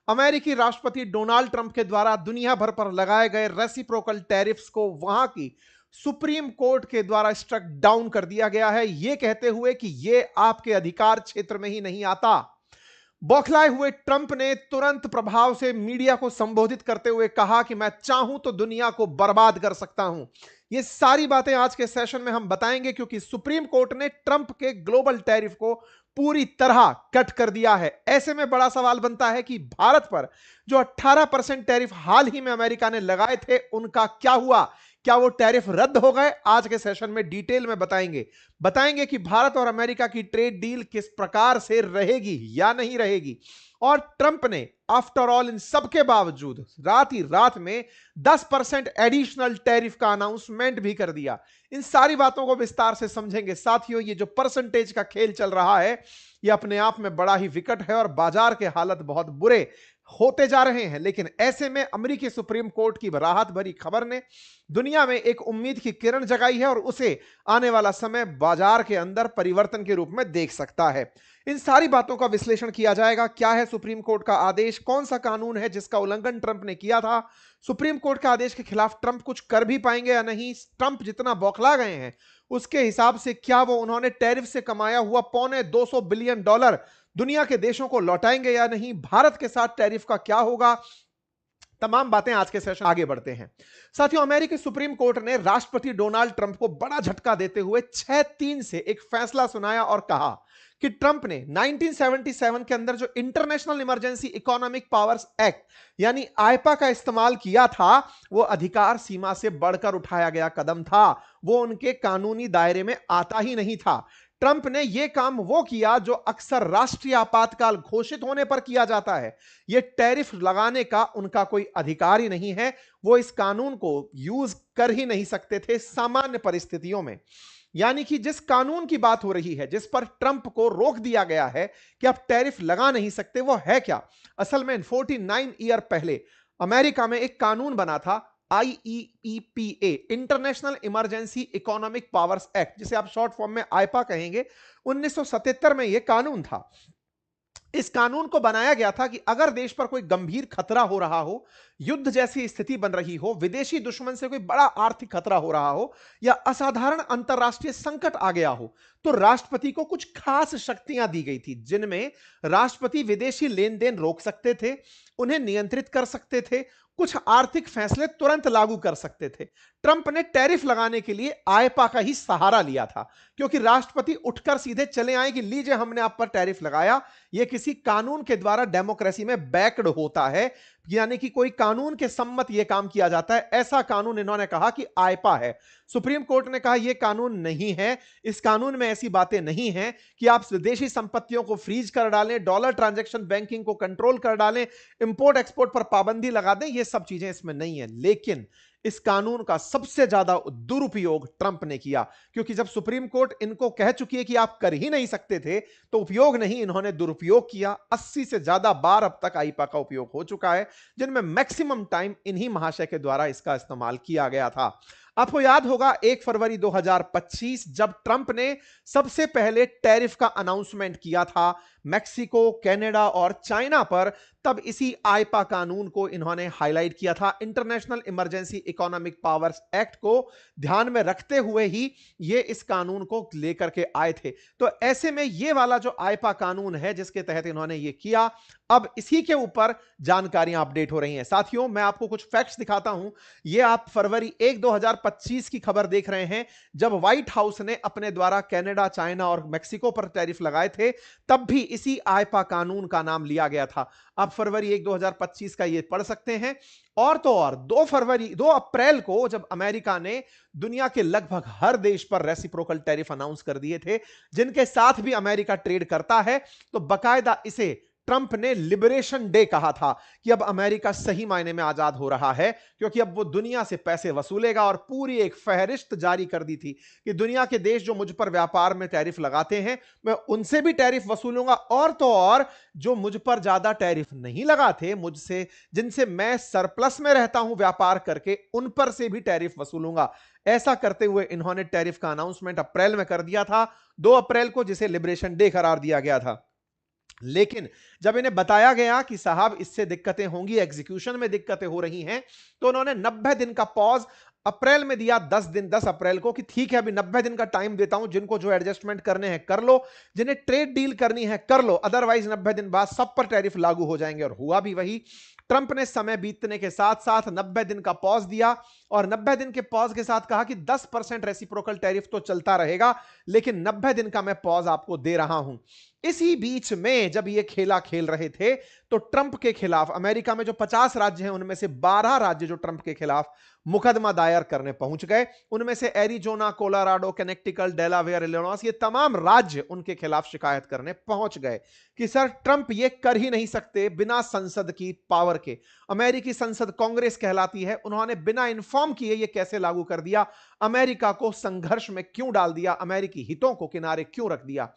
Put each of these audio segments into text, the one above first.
अमेरिकी राष्ट्रपति Donald Trump के द्वारा दुनिया भर पर लगाए गए रेसिप्रोकल टैरिफ्स को वहां की सुप्रीम कोर्ट के द्वारा स्ट्रक डाउन कर दिया गया है, यह कहते हुए कि यह आपके अधिकार क्षेत्र में ही नहीं आता। बौखलाए हुए ट्रंप ने तुरंत प्रभाव से मीडिया को संबोधित करते हुए कहा कि मैं चाहूं तो दुनिया को बर्बाद कर सकता हूं। ये सारी बातें आज के सेशन में हम बताएंगे, क्योंकि सुप्रीम कोर्ट ने ट्रंप के ग्लोबल टैरिफ को पूरी तरह कट कर दिया है। ऐसे में बड़ा सवाल बनता है कि भारत पर जो 18% टैरिफ हाल ही में अमेरिका ने लगाए थे, उनका क्या हुआ? क्या वो टैरिफ रद्द हो गए? आज के सेशन में डिटेल में बताएंगे कि भारत और अमेरिका की ट्रेड डील किस प्रकार से रहेगी या नहीं रहेगी। और ट्रंप ने आफ्टर ऑल इन सब के बावजूद रात ही रात में 10% एडिशनल टैरिफ का अनाउंसमेंट भी कर दिया। इन सारी बातों को विस्तार से समझेंगे। साथियों, ये जो परसेंटेज का खेल चल रहा है, ये अपने आप में बड़ा ही विकट है और बाजार के हालत बहुत बुरे होते जा रहे हैं। लेकिन ऐसे में अमेरिकी सुप्रीम कोर्ट की राहत भरी खबर ने दुनिया में एक उम्मीद की किरण जगाई है और उसे आने वाला समय बाजार के अंदर परिवर्तन के रूप में देख सकता है। इन सारी बातों का विश्लेषण किया जाएगा। क्या है सुप्रीम कोर्ट का आदेश? कौन सा कानून है जिसका उल्लंघन ट्रंप ने किया था? सुप्रीम कोर्ट के आदेश के खिलाफ ट्रंप कुछ कर भी पाएंगे या नहीं? ट्रंप जितना बौखला गए हैं, उसके हिसाब से क्या वो उन्होंने टैरिफ से कमाया हुआ $250 बिलियन दुनिया के देशों को लौटाएंगे या नहीं? भारत के साथ टैरिफ का क्या होगा? तमाम बातें आज के सेशन आगे बढ़ते हैं। साथियों, अमेरिकी सुप्रीम कोर्ट ने राष्ट्रपति डोनाल्ड ट्रंप को बड़ा झटका देते हुए 6-3 से एक फैसला सुनाया और कहा कि ट्रंप ने 1977 के अंदर जो international emergency economic powers act यानी आईपा का इस्तेमाल किया था, वो अधिकार सीमा से बढ़कर उठाया गया कदम था। वो उनके कानूनी दायरे में आता ही नहीं था। ट्रंप ने यह काम वो किया जो अक्सर राष्ट्रीय आपातकाल घोषित होने पर किया जाता है। यह टैरिफ लगाने का उनका कोई अधिकार ही नहीं है। वो इस कानून को यूज कर ही नहीं सकते थे सामान्य परिस्थितियों में। यानी कि जिस कानून की बात हो रही है, जिस पर ट्रंप को रोक दिया गया है कि आप टैरिफ लगा नहीं सकते, वो है क्या? असल में 49 ईयर पहले अमेरिका में एक कानून बना था, IEEPA, international emergency economic powers act, जिसे आप शॉर्ट फॉर्म में आईपा कहेंगे। 1977 में यह कानून था। इस कानून को बनाया गया था कि अगर देश पर कोई गंभीर खतरा हो रहा हो, युद्ध जैसी स्थिति बन रही हो, विदेशी दुश्मन से कोई बड़ा आर्थिक खतरा हो रहा हो, या असाधारण अंतरराष्ट्रीय संकट आ गया हो, तो राष्ट्रपति को कुछ खास शक्तियां दी गई थी, जिनमें राष्ट्रपति विदेशी लेन देन रोक सकते थे, उन्हें नियंत्रित कर सकते थे, कुछ आर्थिक फैसले तुरंत लागू कर सकते थे। ट्रंप ने टैरिफ लगाने के लिए आईपा का ही सहारा लिया था, क्योंकि राष्ट्रपति उठकर सीधे चले आए कि लीजिए हमने आप पर टैरिफ लगाया। यह किसी कानून के द्वारा डेमोक्रेसी में बैक्ड होता है, यानी कि कोई कानून के सम्मत यह काम किया जाता है। ऐसा कानून इन्होंने कहा कि आईपा है। सुप्रीम कोर्ट ने कहा यह कानून नहीं है। इस कानून में ऐसी बातें नहीं है कि आप विदेशी संपत्तियों को फ्रीज कर डालें, डॉलर ट्रांजैक्शन बैंकिंग को कंट्रोल कर डालें, इंपोर्ट एक्सपोर्ट पर पाबंदी लगा दें। ये सब चीजें इसमें नहीं है। लेकिन इस कानून का सबसे ज्यादा दुरुपयोग ट्रंप ने किया, क्योंकि जब सुप्रीम कोर्ट इनको कह चुकी है कि आप कर ही नहीं सकते थे, तो उपयोग नहीं, इन्होंने दुरुपयोग किया। 80 से ज्यादा बार अब तक आईपा का उपयोग हो चुका है, जिनमें मैक्सिमम टाइम इन्हीं महाशय के द्वारा इसका इस्तेमाल किया गया था। आपको याद होगा 1 फरवरी 2025 जब ट्रंप ने सबसे पहले टैरिफ का अनाउंसमेंट किया था मैक्सिको, कनाडा और चाइना पर, तब इसी आईपा कानून को इन्होंने हाईलाइट किया था। International emergency economic powers act को ध्यान में रखते हुए ही ये इस कानून को लेकर के आए थे। तो ऐसे में ये वाला जो आईपा कानून है जिसके तहत इन्होंने ये किया, अब इसी के ऊपर जानकारियां अपडेट हो रही हैं। साथियों, मैं आपको कुछ फैक्ट्स दिखाता हूं। ये आप फरवरी 1 2025 की खबर देख रहे हैं, जब व्हाइट हाउस ने अपने द्वारा कनाडा, चाइना और मैक्सिको पर टैरिफ लगाए थे, तब भी इसी आईपा कानून का नाम लिया गया था। आप फरवरी 1 2025 का ये पढ़ सकते हैं। और तो और 2 अप्रैल को जब अमेरिका ने दुनिया के लगभग हर देश पर रेसिप्रोकल टैरिफ अनाउंस कर दिए थे, जिनके साथ भी अमेरिका ट्रेड करता है, तो बकायदा इसे ट्रंप ने लिबरेशन डे कहा था कि अब अमेरिका सही मायने में आजाद हो रहा है, क्योंकि अब वो दुनिया से पैसे वसूलेगा। और पूरी एक फहरिस्त जारी कर दी थी कि दुनिया के देश जो मुझ पर व्यापार में टैरिफ लगाते हैं, मैं उनसे भी टैरिफ वसूलूंगा, और तो और जो मुझ पर ज्यादा टैरिफ नहीं लगाते, मुझसे जिनसे मैं सरप्लस में रहता हूं व्यापार करके, उन पर से भी टैरिफ वसूलूंगा। ऐसा करते हुए इन्होंने टैरिफ का अनाउंसमेंट अप्रैल में कर दिया था, 2 अप्रैल को, जिसे लिबरेशन डे करार दिया गया था। लेकिन जब इन्हें बताया गया कि साहब इससे दिक्कतें होंगी, एग्जीक्यूशन में दिक्कतें हो रही हैं, तो उन्होंने 90 दिन का पॉज अप्रैल में दिया, 10 दिन, 10 अप्रैल को, कि ठीक है अभी 90 दिन का टाइम देता हूं, जिनको जो एडजस्टमेंट करने हैं कर लो, जिन्हें ट्रेड डील करनी है कर लो, अदरवाइज 90 दिन बाद सब पर टैरिफ लागू हो जाएंगे। और हुआ भी वही। ट्रंप ने समय बीतने के साथ साथ 90 दिन का पॉज दिया और 90 दिन के पॉज के साथ कहा कि 10% रेसिप्रोकल टैरिफ तो चलता रहेगा, लेकिन 90 दिन का मैं पॉज आपको दे रहा हूं। इसी बीच में जब ये खेला खेल रहे थे, तो ट्रंप के खिलाफ अमेरिका में जो 50 राज्य हैं, उनमें से 12 राज्य जो ट्रंप के खिलाफ मुकदमा दायर करने पहुंच गए। उनमें से Arizona, Colorado, Connecticut, Delaware, Illinois, ये तमाम राज्य उनके खिलाफ शिकायत करने पहुंच गए कि सर ट्रंप ये कर ही नहीं सकते बिना संसद की पावर के। अमेरिकी संसद कांग्रेस कहलाती है, उन्होंने बिना इन्फॉर्म किए ये कैसे लागू कर दिया, अमेरिका को संघर्ष में क्यों डाल दिया, अमेरिकी हितों को किनारे क्यों रख दिया।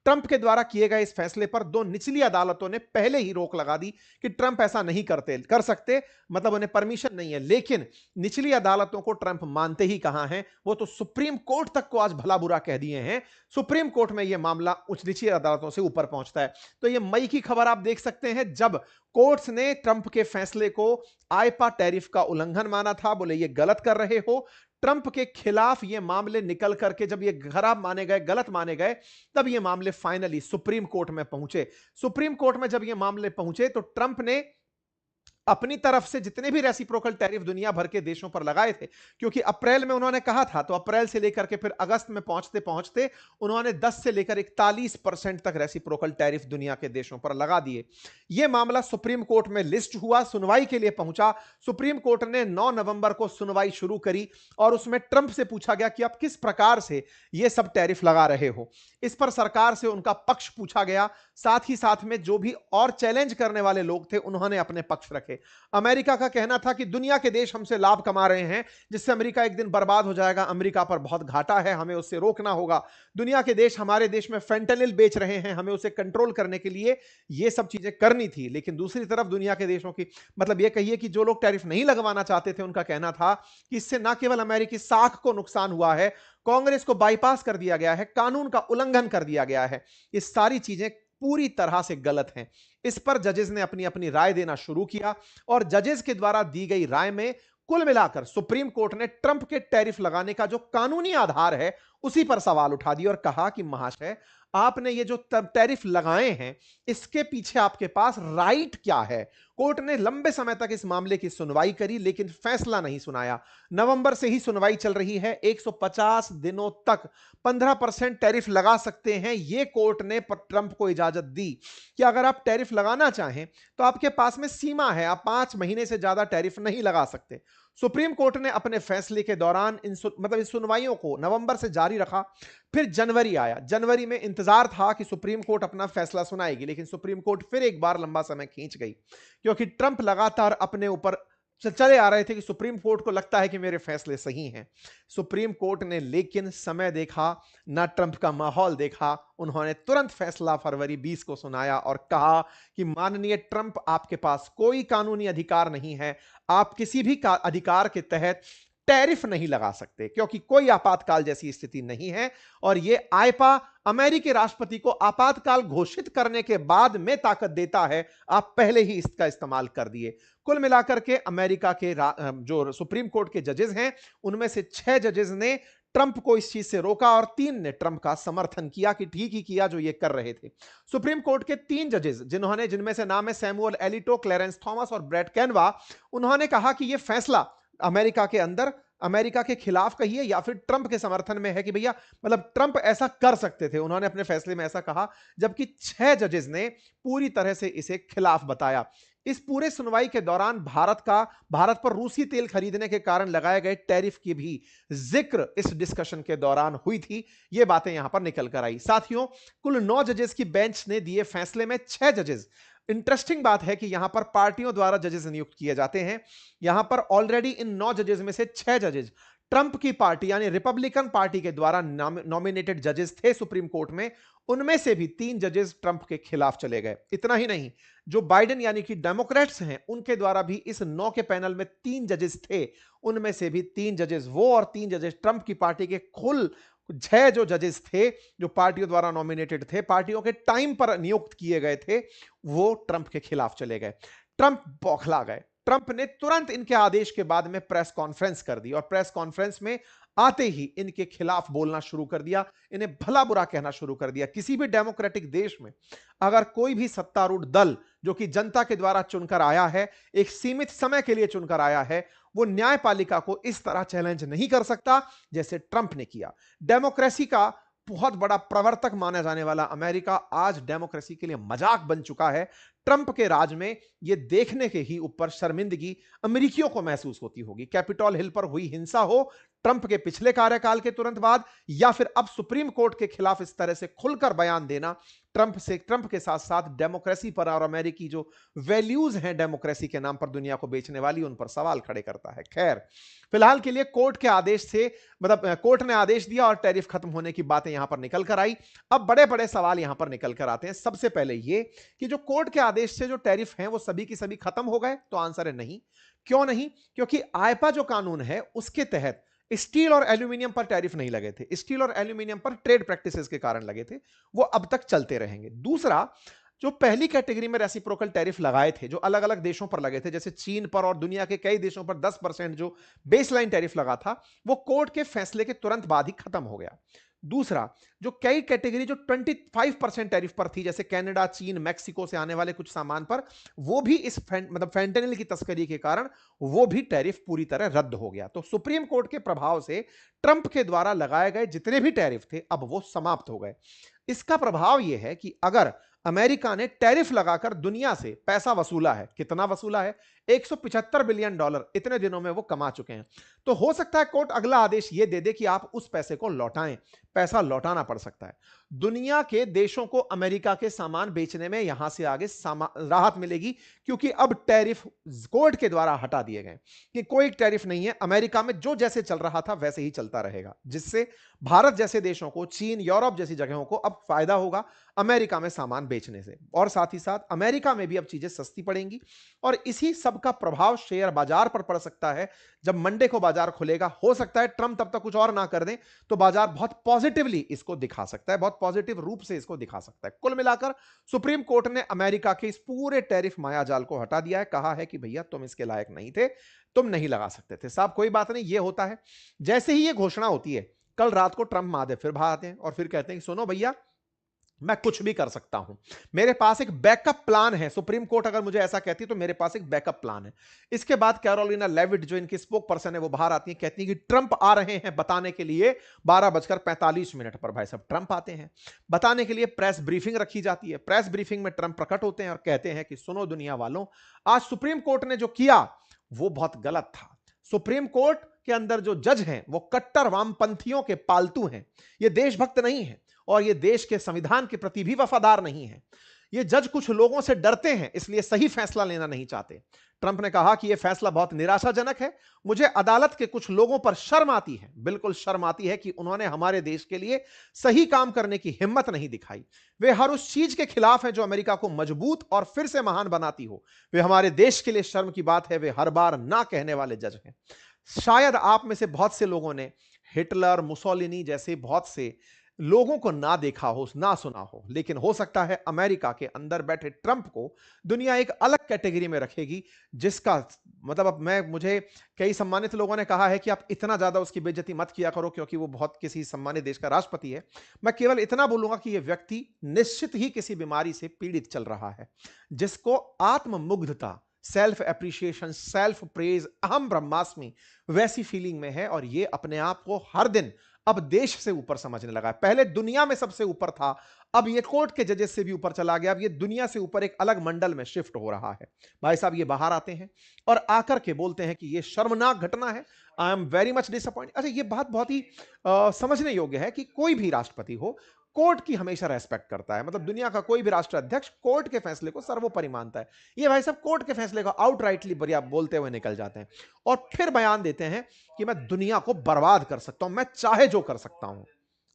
ट्रंप के द्वारा किए गए इस फैसले पर दो निचली अदालतों ने पहले ही रोक लगा दी कि ट्रंप ऐसा नहीं कर सकते, मतलब उन्हें परमिशन नहीं है। लेकिन निचली अदालतों को ट्रंप मानते ही कहां हैं, वो तो सुप्रीम कोर्ट तक को आज भला बुरा कह दिए हैं। सुप्रीम कोर्ट में यह मामला उच्च निचली अदालतों से ऊपर पहुंचता है। तो यह मई की खबर आप देख सकते हैं, जब कोर्ट्स ने ट्रंप के फैसले को आईपा टैरिफ का उल्लंघन माना था, बोले ये गलत कर रहे हो। ट्रंप के खिलाफ ये मामले निकल करके जब ये खराब माने गए, गलत माने गए, तब ये मामले फाइनली सुप्रीम कोर्ट में पहुंचे। सुप्रीम कोर्ट में जब ये मामले पहुंचे, तो ट्रंप ने अपनी तरफ से जितने भी रेसिप्रोकल टैरिफ दुनिया भर के देशों पर लगाए थे, क्योंकि अप्रैल में उन्होंने कहा था, तो अप्रैल से लेकर के फिर अगस्त में पहुंचते पहुंचते उन्होंने 10 से लेकर 41% तक रेसिप्रोकल टैरिफ दुनिया के देशों पर लगा दिए। यह मामला सुप्रीम कोर्ट में लिस्ट हुआ, सुनवाई के लिए पहुंचा। सुप्रीम कोर्ट ने 9 नवंबर को सुनवाई शुरू करी और उसमें ट्रंप से पूछा गया कि आप किस प्रकार से यह सब टैरिफ लगा रहे हो। इस पर सरकार से उनका पक्ष पूछा गया, साथ ही साथ में जो भी और चैलेंज करने वाले लोग थे, उन्होंने अपने पक्ष रखे। अमेरिका का कहना था कि दुनिया के देश हमसे लाभ कमा रहे हैं, जिससे अमेरिका एक दिन बर्बाद हो जाएगा, अमेरिका पर बहुत घाटा है, हमें उससे रोकना होगा। दुनिया के देश हमारे देश में फेंटेनिल बेच रहे हैं, हमें उसे कंट्रोल करने के लिए ये सब चीजें करनी थी। लेकिन दूसरी तरफ दुनिया के देशों की, मतलब ये कहिए कि जो लोग टैरिफ नहीं लगवाना चाहते थे, उनका कहना था कि इससे न केवल अमेरिकी साख को नुकसान हुआ है, कांग्रेस को बाईपास कर दिया गया है, कानून का उल्लंघन कर दिया गया है। ये सारी चीजें पूरी तरह से गलत हैं। इस पर जजेस ने अपनी अपनी राय देना शुरू किया और जजेस के द्वारा दी गई राय में कुल मिलाकर सुप्रीम कोर्ट ने ट्रंप के टैरिफ लगाने का जो कानूनी आधार है, उसी पर सवाल उठा दिया और कहा कि महाशय, आपने ये जो टैरिफ लगाए हैं, इसके पीछे आपके पास राइट क्या है। कोर्ट ने लंबे समय तक इस मामले की सुनवाई करी, लेकिन फैसला नहीं सुनाया। नवंबर से ही सुनवाई चल रही है। 150 दिनों तक 15% टैरिफ लगा सकते हैं, यह कोर्ट ने ट्रंप को इजाजत दी कि अगर आप टैरिफ लगाना चाहें तो आपके पास में सीमा है, आप 5 महीने से ज्यादा टैरिफ नहीं लगा सकते। सुप्रीम कोर्ट ने अपने फैसले के दौरान इन सुनवाइयों को नवंबर से जारी रखा। फिर जनवरी आया। जनवरी में इंतजार था कि सुप्रीम कोर्ट अपना फैसला सुनाएगी, लेकिन सुप्रीम कोर्ट फिर एक बार लंबा समय खींच गई, क्योंकि ट्रंप लगातार अपने ऊपर चले आ रहे थे कि सुप्रीम कोर्ट को लगता है कि मेरे फैसले सही हैं। सुप्रीम कोर्ट ने लेकिन समय देखा, ना ट्रंप का माहौल देखा, उन्होंने तुरंत फैसला फरवरी 20 को सुनाया और कहा कि माननीय ट्रंप, आपके पास कोई कानूनी अधिकार नहीं है, आप किसी भी अधिकार के तहत टैरिफ नहीं लगा सकते, क्योंकि कोई आपातकाल जैसी स्थिति नहीं है। और यह आईपा अमेरिकी राष्ट्रपति को आपातकाल घोषित करने के बाद में ताकत देता है, आप पहले ही इसका इस्तेमाल कर दिए। कुल मिलाकर के अमेरिका के जो सुप्रीम कोर्ट के जजेस हैं, उनमें से 6 जजेस ने ट्रंप को इस चीज से रोका और 3 ने ट्रंप का समर्थन किया कि ठीक ही किया जो ये कर रहे थे। सुप्रीम कोर्ट के 3 जजेस, जिनमें से नाम है सैमुअल एलिटो, क्लेरेंस थॉमस और ब्रेट कैनवा, उन्होंने कहा कि यह फैसला अमेरिका के अंदर अमेरिका के खिलाफ कहिए या फिर ट्रंप के समर्थन में है, कि भैया मतलब ट्रंप ऐसा कर सकते थे। उन्होंने अपने फैसले में ऐसा कहा, जबकि 6 जजेस ने पूरी तरह से इसे खिलाफ बताया। इस पूरे सुनवाई के दौरान भारत पर रूसी तेल खरीदने के कारण लगाए गए टैरिफ की भी जिक्र इस डिस्कशन के दौरान हुई थी। ये बातें यहां पर निकल कर आई। साथियों, कुल 9 जजेस की बेंच ने दिए फैसले में 6 जजेस। इंटरेस्टिंग बात है कि यहां पर पार्टियों द्वारा जजेस नियुक्त किए जाते हैं। यहां पर ऑलरेडी इन 9 जजेस में से 6 जजेस ट्रंप की पार्टी यानी रिपब्लिकन पार्टी के द्वारा नॉमिनेटेड जजेस थे सुप्रीम कोर्ट में। उनमें से भी 3 जजेस ट्रंप के खिलाफ चले गए। इतना ही नहीं, जो बाइडेन यानी कि डेमोक्रेट्स हैं, उनके द्वारा भी इस 9 के पैनल में 3 जजेस थे। उनमें से भी 3 जजेस वो और 3 जजेस ट्रंप की पार्टी के 6 जो जजेस थे जो पार्टियों द्वारा नॉमिनेटेड थे, पार्टियों के टाइम पर नियुक्त किए गए थे, वो ट्रंप के खिलाफ चले गए। ट्रंप बौखला गए। ट्रंप ने तुरंत इनके आदेश के बाद में प्रेस कॉन्फ्रेंस कर दी और प्रेस कॉन्फ्रेंस में आते ही इनके खिलाफ बोलना शुरू कर दिया, इन्हें भला बुरा कहना शुरू कर दिया। किसी भी डेमोक्रेटिक देश में अगर कोई भी सत्तारूढ़ दल जो कि जनता के द्वारा चुनकर आया है, एक सीमित समय के लिए चुनकर आया है, वो न्यायपालिका को इस तरह चैलेंज नहीं कर सकता जैसे ट्रंप ने किया। डेमोक्रेसी का बहुत बड़ा प्रवर्तक माना जाने वाला अमेरिका आज डेमोक्रेसी के लिए मजाक बन चुका है। ट्रंप के राज में यह देखने के ही ऊपर शर्मिंदगी अमेरिकियों को महसूस होती होगी। कैपिटॉल हिल पर हुई हिंसा हो ट्रंप के पिछले कार्यकाल के तुरंत बाद, या फिर अब सुप्रीम कोर्ट के खिलाफ इस तरह से खुलकर बयान देना, ट्रंप के साथ साथ डेमोक्रेसी पर और अमेरिकी जो वैल्यूज हैं डेमोक्रेसी के नाम पर दुनिया को बेचने वाली, उन पर सवाल खड़े करता है। खैर, फिलहाल के लिए कोर्ट के आदेश से, मतलब कोर्ट ने आदेश दिया और टैरिफ खत्म होने की बातें यहां पर निकल कर आई। अब बड़े बड़े सवाल यहां पर निकल कर आते हैं। सबसे पहले ये कि जो कोर्ट के आदेश से जो टैरिफ हैं वो सभी की सभी खत्म हो गए, तो आंसर है नहीं। क्यों नहीं? क्योंकि आईपा जो कानून है उसके तहत स्टील और एल्यूमिनियम पर टैरिफ नहीं लगे थे। स्टील और एल्यूमिनियम पर ट्रेड प्रैक्टिसेस के कारण लगे थे, वो अब तक चलते रहेंगे। दूसरा, जो पहली कैटेगरी में रेसिप्रोकल टैरिफ लगाए थे, जो अलग अलग देशों पर लगे थे, जैसे चीन पर और दुनिया के कई देशों पर 10% जो बेसलाइन टैरिफ लगा था, वो कोर्ट के फैसले के तुरंत बाद ही खत्म हो गया। दूसरा, जो कई कैटेगरी जो 25% टैरिफ पर थी, जैसे कनाडा, चीन, मैक्सिको से आने वाले कुछ सामान पर, वो भी इस मतलब फैंटेनिल की तस्करी के कारण वो भी टैरिफ पूरी तरह रद्द हो गया। तो सुप्रीम कोर्ट के प्रभाव से ट्रंप के द्वारा लगाए गए जितने भी टैरिफ थे अब वो समाप्त हो गए। इसका प्रभाव यह है कि अगर अमेरिका ने टैरिफ लगाकर दुनिया से पैसा वसूला है, कितना वसूला है? $175 बिलियन इतने दिनों में वो कमा चुके हैं। तो हो सकता है कोर्ट अगला आदेश ये दे दे कि आप उस पैसे को लौटाएं, पैसा लौटाना पड़ सकता है। दुनिया के देशों को अमेरिका के सामान बेचने में यहां से आगे राहत मिलेगी, क्योंकि अब टैरिफ कोर्ट के द्वारा हटा दिए गए कि कोई टैरिफ नहीं है। अमेरिका में जो जैसे चल रहा था वैसे ही चलता रहेगा, जिससे भारत जैसे देशों को, चीन, यूरोप जैसी जगहों को अब फायदा होगा अमेरिका में सामान बेचने से, और साथ ही साथ अमेरिका में भी अब चीजें सस्ती पड़ेंगी। और इसी सब का प्रभाव शेयर बाजार पर पड़ सकता है। जब मंडे को बाजार खुलेगा, हो सकता है ट्रंप तब तक कुछ और ना कर दें, तो बाजार बहुत पॉजिटिवली इसको दिखा सकता है, बहुत पॉजिटिव रूप से इसको दिखा सकता है। कुल मिलाकर सुप्रीम कोर्ट ने अमेरिका के इस पूरे टैरिफ मायाजाल को हटा दिया है। कहा है कि भैया तुम इसके लायक नहीं थे, तुम नहीं लगा सकते थे। साहब कोई बात नहीं, ये होता है। जैसे ही ये घोषणा होती है, कल रात को ट्रंप महादेव फिर बाहर आते हैं और फिर कहते हैं कि सुनो भैया, मैं कुछ भी कर सकता हूं, मेरे पास एक बैकअप प्लान है। सुप्रीम कोर्ट अगर मुझे ऐसा कहती है तो मेरे पास एक बैकअप प्लान है। इसके बाद कैरोलिना लेविट जो इनकी स्पोक पर्सन है वो बाहर आती है, कहती है कि ट्रंप आ रहे हैं बताने के लिए 12:45 पर। भाई साहब ट्रंप आते हैं बताने के लिए, प्रेस ब्रीफिंग रखी जाती है। प्रेस ब्रीफिंग में ट्रंप प्रकट होते हैं और कहते हैं कि सुनो दुनिया वालों, आज सुप्रीम कोर्ट ने जो किया वो बहुत गलत था। सुप्रीम कोर्ट के अंदर जो जज हैं वो कट्टर वामपंथियों के पालतू हैं, ये देशभक्त नहीं है और ये देश के संविधान के प्रति भी वफादार नहीं है। ये जज कुछ लोगों से डरते हैं, इसलिए सही फैसला लेना नहीं चाहते। ट्रंप ने कहा कि यह फैसला बहुत निराशाजनक है, मुझे अदालत के कुछ लोगों पर शर्म आती है, बिल्कुल शर्म आती है कि उन्होंने हमारे देश के लिए सही काम करने की हिम्मत नहीं दिखाई। वे हर उस चीज के खिलाफ हैं जो अमेरिका को मजबूत और फिर से महान बनाती हो। वे हमारे देश के लिए शर्म की बात है, वे हर बार ना कहने वाले जज हैं। शायद आप में से बहुत से लोगों ने हिटलर, मुसोलिनी जैसे बहुत से लोगों को ना देखा हो, ना सुना हो, लेकिन हो सकता है अमेरिका के अंदर बैठे ट्रंप को दुनिया एक अलग कैटेगरी में रखेगी, जिसका मतलब अब मुझे कई सम्मानित लोगों ने कहा है कि आप इतना ज्यादा उसकी बेइज्जती मत किया करो क्योंकि वो बहुत किसी सम्मानित देश का राष्ट्रपति है। मैं केवल इतना बोलूंगा कि यह व्यक्ति निश्चित ही किसी बीमारी से पीड़ित चल रहा है, जिसको आत्ममुग्धता, सेल्फ एप्रिशिएशन, सेल्फ प्रेज, अहम ब्रह्मास्मि वैसी फीलिंग में है और ये अपने आप को हर दिन अब देश से ऊपर समझने लगा है। पहले दुनिया में सबसे ऊपर था, अब ये कोर्ट के जजेस से भी ऊपर चला गया, अब ये दुनिया से ऊपर एक अलग मंडल में शिफ्ट हो रहा है। भाई साहब ये बाहर आते हैं और आकर के बोलते हैं कि ये शर्मनाक घटना है, I am very much disappointed. अच्छा, ये बात बहुत ही समझने योग्य है कि कोई भी राष्ट्रपति हो, कोर्ट की हमेशा रेस्पेक्ट करता है। मतलब दुनिया का कोई भी राष्ट्र अध्यक्ष कोर्ट के फैसले को सर्वोपरि मानता है। ये भाई साहब कोर्ट के फैसले को आउटराइटली बढ़िया बोलते हुए निकल जाते हैं और फिर बयान देते हैं कि मैं दुनिया को बर्बाद कर सकता हूं, मैं चाहे जो कर सकता हूं।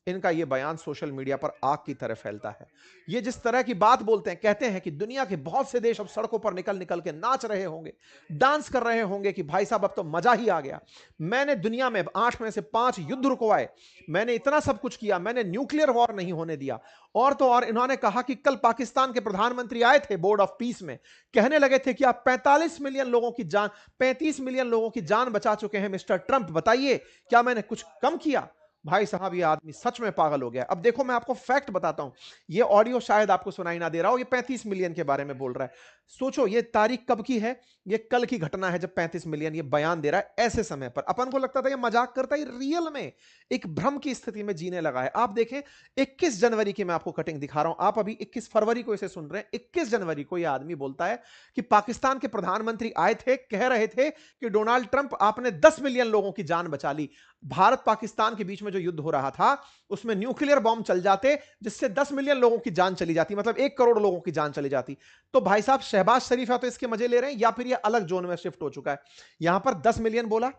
इनका यह बयान सोशल मीडिया पर आग की तरह फैलता है। ये जिस तरह की बात बोलते हैं, कहते हैं कि दुनिया के बहुत से देश अब सड़कों पर निकल निकल के नाच रहे होंगे, डांस कर रहे होंगे कि भाई साहब अब तो मजा ही आ गया, मैंने दुनिया में 8 में से 5 युद्ध रुकवाए, मैंने इतना सब कुछ किया, मैंने न्यूक्लियर वॉर नहीं होने दिया। और तो और इन्होंने कहा कि कल पाकिस्तान के प्रधानमंत्री आए थे बोर्ड ऑफ पीस में, कहने लगे थे कि आप 45 मिलियन लोगों की जान 35 मिलियन लोगों की जान बचा चुके हैं मिस्टर ट्रंप, बताइए क्या मैंने कुछ कम किया? भाई साहब ये आदमी सच में पागल हो गया। अब देखो मैं आपको फैक्ट बताता हूं, ये ऑडियो शायद आपको सुनाई ना दे रहा हो, ये 35 मिलियन के बारे में बोल रहा है। सोचो ये तारीख कब की है, ये कल की घटना है जब 35 मिलियन ये बयान दे रहा है। ऐसे समय पर अपन को लगता था ये मजाक करता है, रियल में एक भ्रम की स्थिति में जीने लगा है। आप देखें 21 जनवरी की मैं आपको कटिंग दिखा रहा हूं, आप अभी 21 फरवरी को इसे सुन रहे हैं। 21 जनवरी को यह आदमी बोलता है कि पाकिस्तान के प्रधानमंत्री आए थे, कह रहे थे कि डोनाल्ड ट्रंप आपने 10 मिलियन लोगों की जान बचा ली। भारत पाकिस्तान के बीच में जो युद्ध हो रहा था उसमें न्यूक्लियर बॉम्ब चल जाते जिससे 10 मिलियन लोगों की जान चली जाती, मतलब 1 करोड़ लोगों की जान चली जाती। तो भाई साहब शहबाज शरीफ है तो इसके मजे ले रहे हैं या फिर ये अलग जोन में शिफ्ट हो चुका है। यहां पर 10 मिलियन बोला,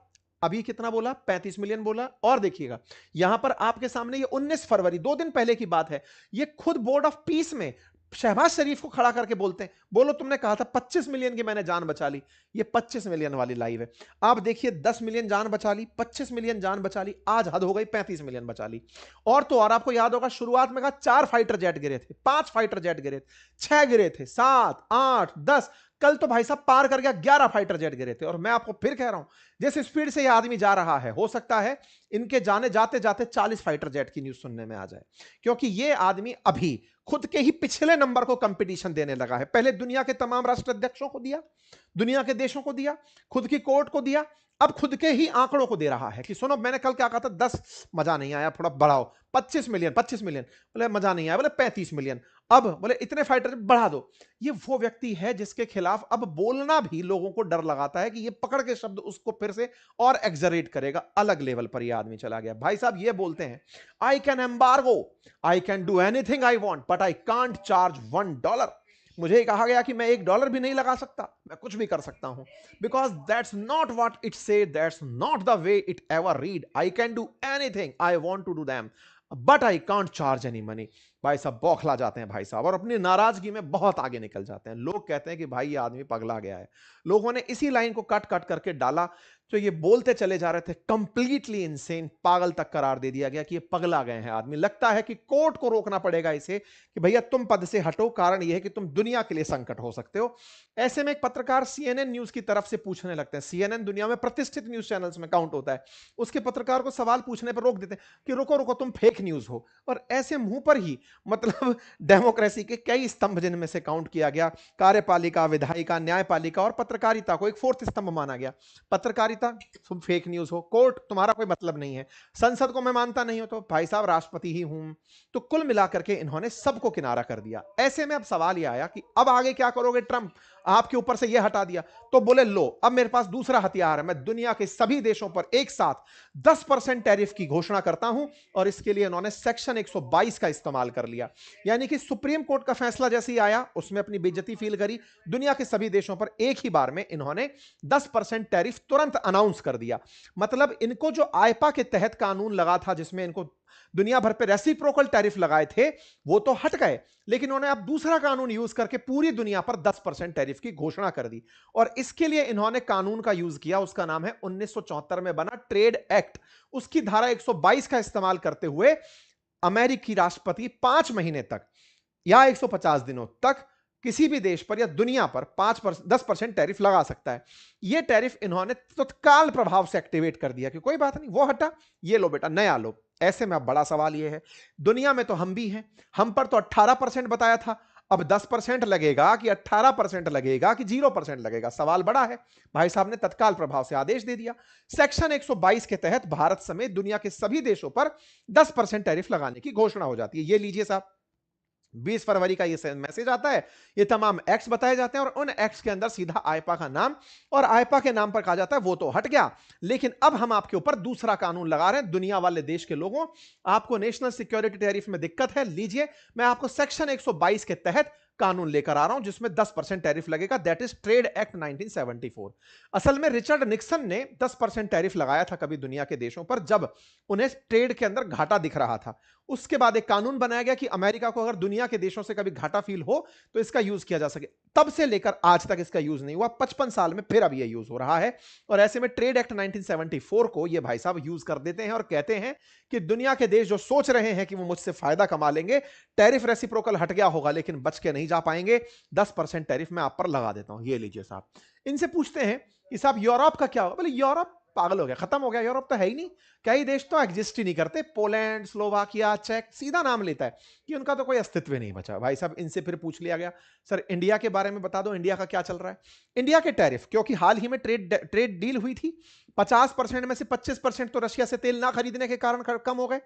अभी कितना बोला, 35 मिलियन बोला। और देखिएगा यहां पर आपके सामने ये 19 फरवरी 2 दिन पहले की बात है, ये खुद बोर्ड ऑफ पीस में शहबाज शरीफ को खड़ा करके बोलते हैं, बोलो तुमने कहा था 25 मिलियन की मैंने जान बचा ली। ये 25 मिलियन वाली लाइव है। आप देखिए 10 मिलियन जान बचा ली, 25 मिलियन जान बचा ली, आज हद हो गई 35 मिलियन बचा ली। और तो और आपको याद होगा शुरुआत में कहा 4 फाइटर जेट गिरे थे, 5 फाइटर जेट गिरे थे, 6 गिरे थे, 7 8 10, कल तो भाई साहब पार कर गया 11 फाइटर जेट गिरे थे। और मैं आपको फिर कह रहा हूं जिस स्पीड से यह आदमी जा रहा है, हो सकता है इनके जाने जाते जाते 40 फाइटर जेट की न्यूज सुनने में आ जाए, क्योंकि यह आदमी अभी खुद के ही पिछले नंबर को कंपटीशन देने लगा है। पहले दुनिया के तमाम राष्ट्राध्यक्षों को दिया, दुनिया के देशों को दिया, खुद की कोर्ट को दिया, अब खुद के ही आंकड़ों को दे रहा है कि सुनो मैंने कल क्या कहा था, 10 मजा नहीं आया, थोड़ा बढ़ाओ, 25 मिलियन, 25 मिलियन, बोले मजा नहीं आया, बोले 35 मिलियन, अब बोले इतने फाइटर बढ़ा दो। ये वो व्यक्ति है जिसके खिलाफ अब बोलना भी लोगों को डर लगाता है कि ये पकड़ के शब्द उसको फिर से और एक्सजरेट करेगा। अलग लेवल पर ये आदमी चला गया। भाई साहब ये बोलते हैं I can embargo, I can do anything I want but I can't charge $1। मुझे कहा गया कि मैं $1 भी नहीं लगा सकता, मैं कुछ भी कर सकता हूं, because that's not what it say, that's not the way it ever read. I can do anything I want to do them but I can't charge any money. भाई साहब बौखला जाते हैं भाई साहब, और अपनी नाराजगी में बहुत आगे निकल जाते हैं। लोग कहते हैं कि भाई ये आदमी पगला गया है। लोगों ने इसी लाइन को कट कट करके डाला, तो ये बोलते चले जा रहे थे कंप्लीटली इनसेन, पागल तक करार दे दिया गया कि ये पगला गए हैं आदमी। लगता है कि कोर्ट को रोकना पड़ेगा इसे कि भैया तुम पद से हटो, कारण यह है कि तुम दुनिया के लिए संकट हो सकते हो। ऐसे में एक पत्रकार CNN न्यूज की तरफ से पूछने लगते हैं, CNN दुनिया में प्रतिष्ठित न्यूज चैनल्स में काउंट होता है, उसके पत्रकार को सवाल पूछने पर रोक देते हैं कि रुको रुको तुम फेक न्यूज हो। और ऐसे मुंह पर ही मतलब डेमोक्रेसी के कई स्तंभ जिनमें से काउंट किया गया, कार्यपालिका, विधायिका, न्यायपालिका और पत्रकारिता को एक 4th स्तंभ माना गया। पत्रकारिता तुम फेक न्यूज हो, कोर्ट तुम्हारा कोई मतलब नहीं है, संसद को मैं मानता नहीं हूं तो भाई साहब राष्ट्रपति ही हूं। तो कुल मिलाकर के इन्होंने सबको किनारा कर दिया। ऐसे में अब सवाल यह आया कि अब आगे क्या करोगे ट्रंप, आपके ऊपर से यह हटा दिया तो बोले लो अब मेरे पास दूसरा हथियार है, मैं दुनिया के सभी देशों पर एक साथ 10% टैरिफ की घोषणा करता हूं। और इसके लिए इन्होंने सेक्शन 122 का इस्तेमाल कर लिया, यानी कि सुप्रीम कोर्ट का फैसला जैसे ही आया उसमें अपनी बेइज्जती फील करी, दुनिया के सभी देशों पर एक ही बार में इन्होंने 10% टैरिफ तुरंत अनाउंस कर दिया। मतलब इनको जो आईपा के तहत कानून लगा था जिसमें इनको दुनिया भर पे रेसिप्रोकल टैरिफ लगाए थे वो तो हट गए, लेकिन उन्होंने अब दूसरा कानून यूज करके पूरी दुनिया पर 10% टैरिफ की घोषणा कर दी। और इसके लिए इन्होंने कानून का यूज किया, उसका नाम है 1974 में बना ट्रेड एक्ट। उसकी धारा 122 का इस्तेमाल करते हुए अमेरिकी राष्ट्रपति 5 महीने तक या 150 दिनों तक किसी भी देश पर या दुनिया पर 10% टैरिफ लगा सकता है। यह टैरिफ इन्होंने तत्काल प्रभाव से एक्टिवेट कर दिया कि कोई बात नहीं, वो हटा, ये लो बेटा नया लो। ऐसे में अब बड़ा सवाल यह है, दुनिया में तो हम भी हैं, हम पर तो 18% बताया था, अब 10% लगेगा कि 18% लगेगा कि 0% लगेगा, सवाल बड़ा है। भाई साहब ने तत्काल प्रभाव से आदेश दे दिया, सेक्शन 122 के तहत भारत समेत दुनिया के सभी देशों पर 10% टैरिफ लगाने की घोषणा हो जाती है। ये लीजिए साहब 20 फरवरी का ये मैसेज आता है, ये तमाम एक्ट्स बताए जाते हैं और उन एक्ट्स के अंदर सीधा आईपा का नाम, और आईपा के नाम पर कहा जाता है वो तो हट गया, लेकिन अब हम आपके ऊपर दूसरा कानून लगा रहे हैं। दुनिया वाले देश के लोगों, आपको नेशनल सिक्योरिटी टैरिफ में दिक्कत है, लीजिए मैं आपको सेक्शन 122 के तहत कानून लेकर आ रहा हूं जिसमें 10% टैरिफ लगेगा, दैट इज ट्रेड एक्ट 1974। असल में रिचर्ड निक्सन ने 10% टैरिफ लगाया था कभी दुनिया के देशों पर जब उन्हें ट्रेड के अंदर घाटा दिख रहा था। उसके बाद एक कानून बनाया गया कि अमेरिका को अगर दुनिया के देशों से कभी घाटा फील हो तो इसका यूज किया जा सके। तब से लेकर आज तक इसका यूज नहीं हुआ, 55 साल में फिर अब यह यूज हो रहा है। और ऐसे में ट्रेड एक्ट 1974 को ये भाई साहब यूज कर देते हैं और कहते हैं कि दुनिया के देश जो सोच रहे हैं कि वो मुझसे फायदा कमा लेंगे, टैरिफ रेसिप्रोकल हट गया होगा लेकिन बच के नहीं जा पाएंगे, 10% टैरिफ मैं आप पर लगा देता हूं, ये लीजिए साहब। इनसे पूछते हैं कि साहब यूरोप का क्या होगा? बोले यूरोप पागल हो गया, खत्म हो गया, यूरोप तो है ही नहीं, कई देश तो एग्जिस्ट ही नहीं करते, पोलैंड, स्लोवाकिया, चेक, सीधा नाम लेता है कि उनका तो कोई अस्तित्व ही नहीं बचा। भाई साहब इनसे फिर पूछ लिया गया, सर इंडिया के बारे में बता दो, इंडिया का क्या चल रहा है? इंडिया के टैरिफ, क्योंकि हाल ही में ट्रेड डील हुई थी, 50% में से 25% तो रशिया से तेल ना खरीदने के कारण कम हो गए,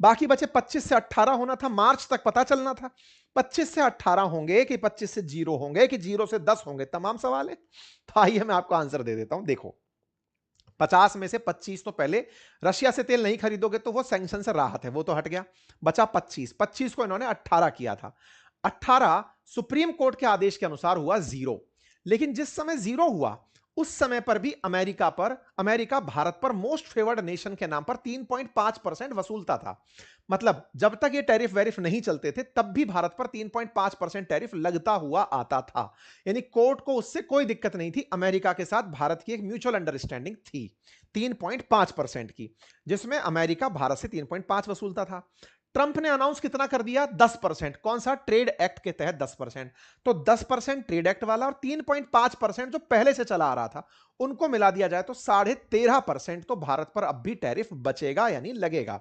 बाकी बचे 25 से 18 होना था, मार्च तक पता चलना था 25 से 18 होंगे कि 25 से 0 होंगे कि 0 से 10 होंगे, तमाम सवाल है। तो आइए मैं आपको आंसर दे देता हूं। देखो 50 में से 25 तो पहले रशिया से तेल नहीं खरीदोगे तो वो सैंक्शन से राहत है, वो तो हट गया, बचा 25 को इन्होंने 18 किया था। 18 सुप्रीम कोर्ट के आदेश के अनुसार हुआ 0, लेकिन जिस समय 0 हुआ उस समय पर भी अमेरिका भारत पर मोस्ट फेवर्ड नेशन के नाम पर 3.5% वसूलता था। मतलब जब तक ये टैरिफ वेरिफ नहीं चलते थे तब भी भारत पर 3.5% टैरिफ लगता हुआ आता था, यानी कोर्ट को उससे कोई दिक्कत नहीं थी। अमेरिका के साथ भारत की एक म्यूचुअल अंडरस्टैंडिंग थी 3.5% की, जिसमें अमेरिका भारत से 3.5 वसूलता था। ट्रंप ने अनाउंस कितना कर दिया? 10%। कौन सा? ट्रेड एक्ट के तहत 10%। तो 10% ट्रेड एक्ट वाला और 3.5% जो पहले से चला आ रहा था उनको मिला दिया जाए तो 13.5% तो भारत पर अब भी टैरिफ बचेगा यानी लगेगा।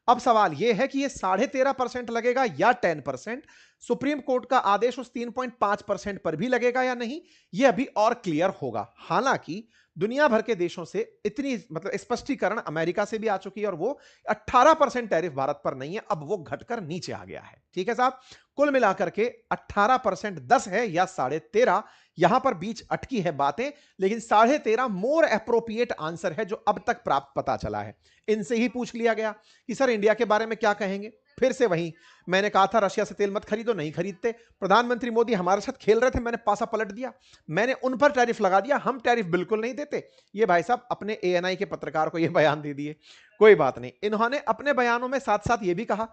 अब सवाल यह है कि यह 13.5% लगेगा या 10%, सुप्रीम कोर्ट का आदेश उस 3.5% पर भी लगेगा या नहीं, यह अभी और क्लियर होगा। हालांकि दुनिया भर के देशों से इतनी मतलब स्पष्टीकरण अमेरिका से भी आ चुकी है और वो 18% टैरिफ भारत पर नहीं है, अब वो घटकर नीचे आ गया है। ठीक है साहब, कुल मिलाकर के 18% 10 है या 13.5, यहां पर बीच अटकी है बातें, लेकिन 13.5 मोर एप्रोप्रिएट आंसर है जो अब तक प्राप्त पता चला है। इनसे ही पूछ लिया गया कि सर इंडिया के बारे में क्या कहेंगे, फिर से वही मैंने कहा था रशिया से तेल मत खरीदो, नहीं खरीदते, प्रधानमंत्री मोदी हमारे साथ खेल रहे थे, मैंने पासा पलट दिया, मैंने उन पर टैरिफ लगा दिया, हम टैरिफ बिल्कुल नहीं देते। ये भाई साहब अपने एएनआई के पत्रकार को ये बयान दे दिए। कोई बात नहीं, इन्होंने अपने बयानों में साथ साथ ये भी कहा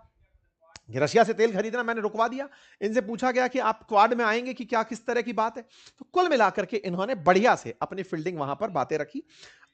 रशिया से तेल खरीदना मैंने रुकवा दिया। इनसे पूछा गया कि आप क्वाड में आएंगे कि क्या, किस तरह की बात है, तो कुल मिलाकर के इन्होंने बढ़िया से अपनी फील्डिंग वहां पर बातें रखी।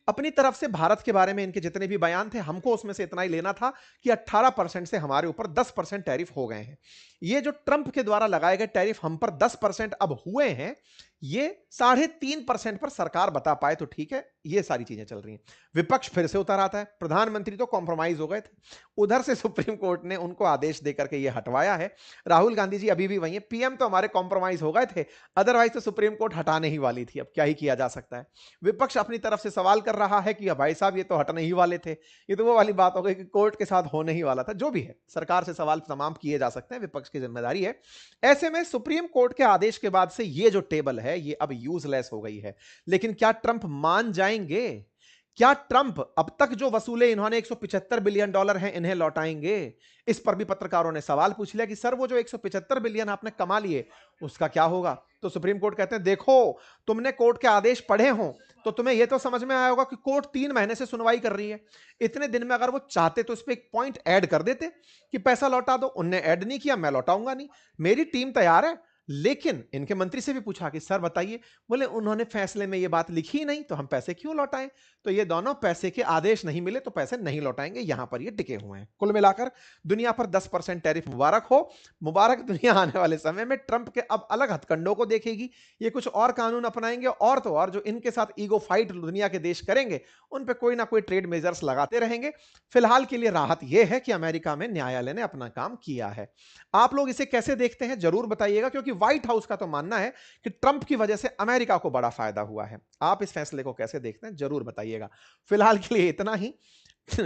अपनी तरफ से भारत के बारे में इनके जितने भी बयान थे हमको उसमें से इतना ही लेना था कि 18% से हमारे ऊपर 10% टैरिफ हो गए हैं। ये जो ट्रंप के द्वारा लगाए गए टैरिफ हम पर 10% अब हुए हैं, ये 3.5% पर सरकार बता पाए तो ठीक है। ये सारी चीजें चल रही हैं, विपक्ष फिर से उतर आता है, प्रधानमंत्री तो कॉम्प्रोमाइज हो गए थे, उधर से सुप्रीम कोर्ट ने उनको आदेश देकर के ये हटवाया है। राहुल गांधी जी अभी भी वही है, पीएम तो हमारे कॉम्प्रोमाइज हो गए थे, अदरवाइज तो सुप्रीम कोर्ट हटाने ही वाली थी, अब क्या ही किया जा सकता है। विपक्ष अपनी तरफ से सवाल कर रहा है कि भाई साहब ये तो हटने ही वाले थे, ये तो वो वाली बात हो गई कि कोर्ट के साथ होने ही वाला था। जो भी है, सरकार से सवाल तमाम किए जा सकते हैं, विपक्ष की जिम्मेदारी है। ऐसे में सुप्रीम कोर्ट के आदेश के बाद से ये जो टेबल है ये अब यूजलेस हो गई है। लेकिन क्या ट्रंप मान जाएंगे? क्या ट्रंप अब तक जो वसूले इन्होंने $175 बिलियन हैं इन्हें लौटाएंगे? इस पर भी पत्रकारों ने सवाल पूछ लिया कि सर वो जो 175 बिलियन आपने कमा लिए उसका क्या होगा? तो सुप्रीम कोर्ट कहते हैं देखो, तुमने कोर्ट के आदेश पढ़े हो तो तुम्हें यह तो समझ में आया होगा कि कोर्ट 3 महीने से सुनवाई कर रही है। इतने दिन में अगर वो चाहते तो इस पे एक पॉइंट ऐड कर देते कि पैसा लौटा दो, उनने ऐड नहीं किया, मैं लौटाऊंगा नहीं, मेरी टीम तैयार है। लेकिन इनके मंत्री से भी पूछा कि सर बताइए, बोले उन्होंने फैसले में ये बात लिखी ही नहीं तो हम पैसे क्यों लौटाएं? तो ये दोनों पैसे के आदेश नहीं मिले तो पैसे नहीं लौटाएंगे, यहां पर ये टिके हुए हैं। कुल मिलाकर दुनिया पर 10% टैरिफ मुबारक हो, मुबारक दुनिया आने वाले समय में ट्रंप के अब अलग हथकंडों को देखेगी, ये कुछ और कानून अपनाएंगे और तो और जो इनके साथ ईगो फाइट दुनिया के देश करेंगे उन पे कोई ना कोई ट्रेड मेजर्स लगाते रहेंगे। फिलहाल के लिए राहत यह है कि अमेरिका में न्यायालय ने अपना काम किया है। आप लोग इसे कैसे देखते हैं जरूर बताइएगा, क्योंकि व्हाइट हाउस का तो मानना है कि ट्रंप की वजह से अमेरिका को बड़ा फायदा हुआ है। आप इस फैसले को कैसे देखते हैं जरूर बताइएगा। फिलहाल के लिए इतना ही कि